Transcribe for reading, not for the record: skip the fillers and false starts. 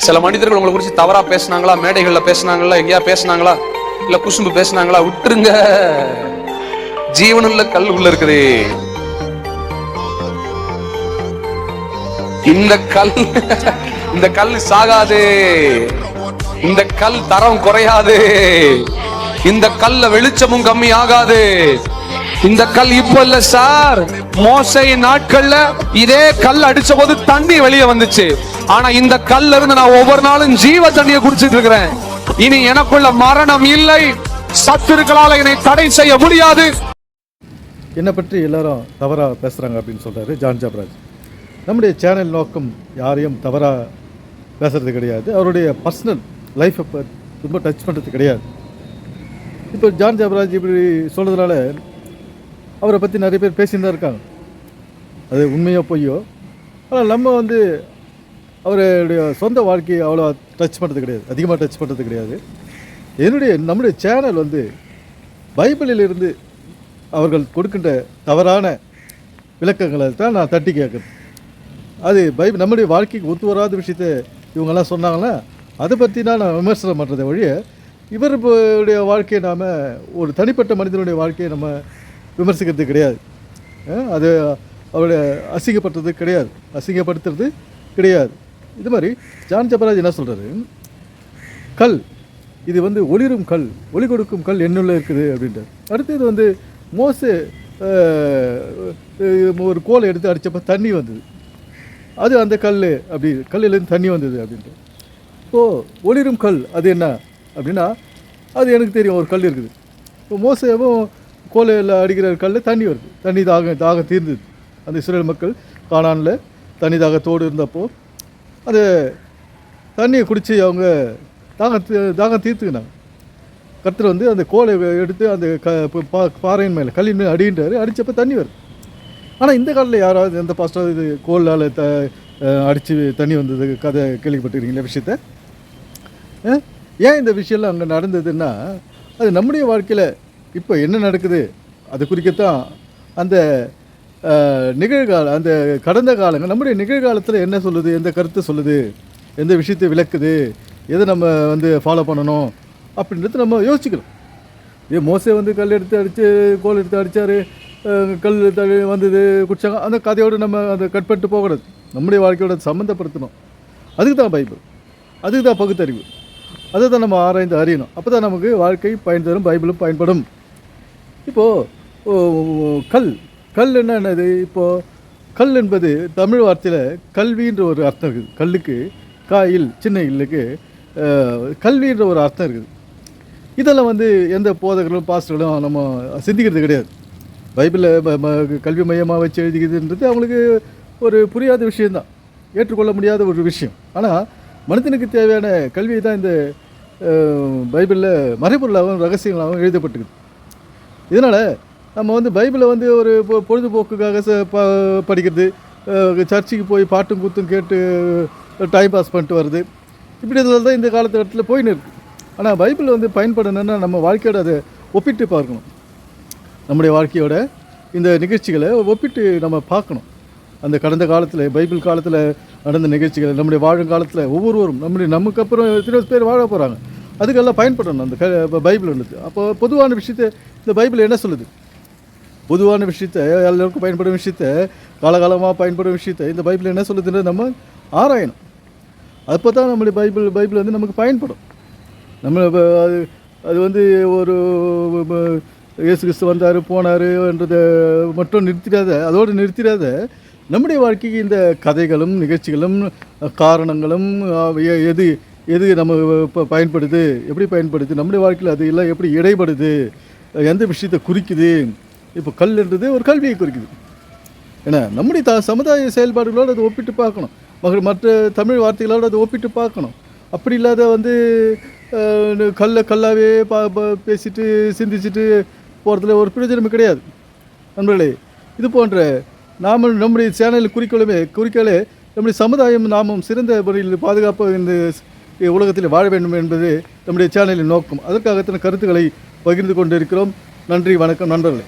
சில மனிதர்கள் உங்களை குறித்து தவறா பேசினாங்களா, மேடைகள்ல பேசினாங்களா, எங்கேயா பேசினாங்களா, இல்ல குசும்பு பேசினாங்களா, விட்டுருங்க. ஜீவனுள்ள கல் உள்ள இருக்குது. இந்த கல் சாகாது. இந்த கல் தரம் குறையாது. இந்த கல்ல வெளிச்சமும் கம்மி ஆகாது. இந்த கல் இப்ப இல்ல சார், மோசே நாட்கள்ல இதே கல் அடிச்ச போது தண்ணி வெளியே வந்துச்சு. ஆனா இந்த கல்ல இருந்து நான் ஒவ்வொரு நாளும் ஜீவ தண்ணியை குடிச்சிட்டு இருக்கிறேன். இனி எனக்குள்ள மரணம் இல்லை, சத்துருக்களால என்னை தடை செய்ய முடியாது. என்னை பற்றி எல்லாரும் தவறா பேசுறாங்க அப்படின்னு சொல்றாரு ஜான் ஜபராஜ். நம்முடைய சேனல் நோக்கம் யாரையும் தவறா பேசுறது கிடையாது. அவருடைய பர்சனல் லைஃப்பை ரொம்ப டச் பண்ணுறது கிடையாது. இப்போ ஜான் ஜபராஜ் இப்படி சொல்கிறதுனால அவரை பற்றி நிறைய பேர் பேசின்னு தான் இருக்காங்க. அது உண்மையோ பொய்யோ, ஆனால் நம்ம அவருடைய சொந்த வாழ்க்கையை அவ்வளோ டச் பண்ணுறது கிடையாது, அதிகமாக டச் பண்ணுறது கிடையாது. நம்முடைய சேனல் பைபிளிலிருந்து அவர்கள் கொடுக்கின்ற தவறான விளக்கங்களை தான் நான் தட்டி கேட்குறேன். அது நம்முடைய வாழ்க்கைக்கு ஒத்து வராத விஷயத்தை இவங்கெல்லாம் சொன்னாங்கன்னா அதை பற்றி தான் நான் விமர்சனம் பண்ணுறதை ஒழிய இவருடைய வாழ்க்கையை நாம் ஒரு தனிப்பட்ட மனிதனுடைய வாழ்க்கையை நம்ம விமர்சிக்கிறது கிடையாது. அது அவருடைய அசிங்கப்படுத்துறது கிடையாது. இது மாதிரி ஜான் ஜபராஜ் என்ன சொல்கிறாரு, கல் இது ஒளிரும் கல், ஒளி கொடுக்கும் கல் என்னுள்ள இருக்குது அப்படின்ட்டு. அடுத்தது மோசே ஒரு கோலை எடுத்து அடித்தப்போ தண்ணி வந்தது, அது அந்த கல் அப்படி கல்லிலேருந்து தண்ணி வந்தது அப்படின்ட்டு. இப்போது ஒளிரும் கல் அது என்ன அப்படின்னா, அது எனக்கு தெரியும், ஒரு கல் இருக்குது. இப்போ மோசேவும் கோலையில் அடிக்கிற கல் தண்ணி வருது, தண்ணி தாகம் தீர்ந்தது. அந்த இஸ்ரேல் மக்கள் கானானில் தண்ணி தாகத்தோடு இருந்தப்போ அந்த தண்ணியை குடித்து அவங்க தாகம் தீர்த்துக்கினாங்க. கர்த்தர் அந்த கோலை எடுத்து அந்த பாறையின் மேலே கல்லின் மேலே அடின்றாரு, அடித்தப்போ தண்ணி வருது. ஆனால் இந்த காலத்தில் யாராவது எந்த பாஸ்டாவது இது கோலால் அடித்து தண்ணி வந்தது கதை கேள்விப்பட்டிருக்கீங்களா விஷயத்த? ஏன் இந்த விஷயம்லாம் அங்கே நடந்ததுன்னா, அது நம்முடைய வாழ்க்கையில் இப்போ என்ன நடக்குது அது குறிக்கத்தான் அந்த அந்த கடந்த காலங்கள் நம்முடைய நிகழ்காலத்தில் என்ன சொல்லுது, எந்த கருத்தை சொல்லுது, எந்த விஷயத்தை விளக்குது, எதை நம்ம ஃபாலோ பண்ணணும் அப்படின்றது நம்ம யோசிச்சுக்கிறோம். மோசே கல் எடுத்து அடித்து கோல் எடுத்து அடித்தார், கல் வந்தது குடித்தாங்க, அந்த கதையோடு நம்ம அதை கட் பண்ணிட்டு போகக்கூடாது. நம்முடைய வாழ்க்கையோட சம்மந்தப்படுத்தணும். அதுக்கு தான் பைபிள், அதுக்கு தான் பகுத்தறிவு, அதை தான் நம்ம ஆராய்ந்து அறியணும். அப்போ தான் நமக்கு வாழ்க்கை பயன் தரும், பைபிளும் பயன்படும். இப்போது கல் என்னது? இப்போது கல் என்பது தமிழ் வார்த்தையில் கல்வின்ற ஒரு அர்த்தம் இருக்குது. கல்லுக்கு காயில் சின்ன இல்லுக்கு கல்வின்ற ஒரு அர்த்தம் இருக்குது. இதெல்லாம் எந்த போதகர்களும் பாஸ்டர்களும் நம்ம சிந்திக்கிறது கிடையாது. பைபிளில் கல்வி மையமாக வச்சு எழுதிக்கிறதுன்றது அவங்களுக்கு ஒரு புரியாத விஷயந்தான், ஏற்றுக்கொள்ள முடியாத ஒரு விஷயம். ஆனால் மனிதனுக்கு தேவையான கல்வியை தான் இந்த பைபிளில் மறைபொருளாகவும் ரகசியங்களாகவும் எழுதப்பட்டிருக்குது. இதனால் நம்ம பைபிளை ஒரு பொழுதுபோக்குக்காக படிக்கிறது, சர்ச்சுக்கு போய் பாட்டும் கூத்தும் கேட்டு டைம் பாஸ் பண்ணிட்டு வருது, இப்படி தான் இந்த காலத்தில் போயின்னு இருக்குது. ஆனால் பைபிள் பயன்படணுன்னா நம்ம வாழ்க்கையோட அதை ஒப்பிட்டு பார்க்கணும். நம்முடைய வாழ்க்கையோட இந்த நிகழ்ச்சிகளை ஒப்பிட்டு நம்ம பார்க்கணும். அந்த கடந்த காலத்தில் பைபிள் காலத்தில் நடந்த நிகழ்ச்சிகளை நம்முடைய வாழும் காலத்தில் ஒவ்வொருவரும் நமக்கு அப்புறம் எத்தனை பேர் வாழ போகிறாங்க, அதுக்கெல்லாம் பயன்படணும் அந்த பைபிள் உள்ளது. அப்போ பொதுவான விஷயத்தை இந்த பைபிள் என்ன சொல்லுது, பொதுவான விஷயத்தை, எல்லாருக்கும் பயன்படும் விஷயத்தை, காலகாலமாக பயன்படும் விஷயத்தை இந்த பைபிள் என்ன சொல்லுதுன்றது நம்ம ஆராயணும். அப்போ தான் நம்மளுடைய பைபிள் நமக்கு பயன்படும். நம்ம அது ஒரு இயேசு கிறிஸ்து வந்தார் போனார்ன்றதை மட்டும் அதோடு நிறுத்திடாத நம்முடைய வாழ்க்கைக்கு இந்த கதைகளும் நிகழ்ச்சிகளும் காரணங்களும் எது நம்ம இப்போ பயன்படுது, எப்படி பயன்படுது, நம்முடைய வாழ்க்கையில் அது எல்லாம் எப்படி இடைப்படுது, எந்த விஷயத்தை குறிக்குது. இப்போ கல்ன்றது ஒரு கல்வியை குறிக்குது. ஏன்னா நம்முடைய சமுதாய செயல்பாடுகளோடு அதை ஒப்பிட்டு பார்க்கணும், மற்ற தமிழ் வார்த்தைகளோடு அதை ஒப்பிட்டு பார்க்கணும். அப்படி இல்லாத கல்லாவே பேசிட்டு சிந்திச்சுட்டு போகிறதுல ஒரு பிரயோஜனமே கிடையாது. நண்பர்களே, இது போன்ற நம்முடைய சேனலில் குறிக்கோளே நம்முடைய சமுதாயம் நாமும் சிறந்த முறையில் பாதுகாப்பாக இந்த உலகத்தில் வாழ வேண்டும் என்பது நம்முடைய சேனலின் நோக்கம். அதற்காகத்தான கருத்துக்களை பகிர்ந்து கொண்டிருக்கிறோம். நன்றி, வணக்கம் நண்பர்களே.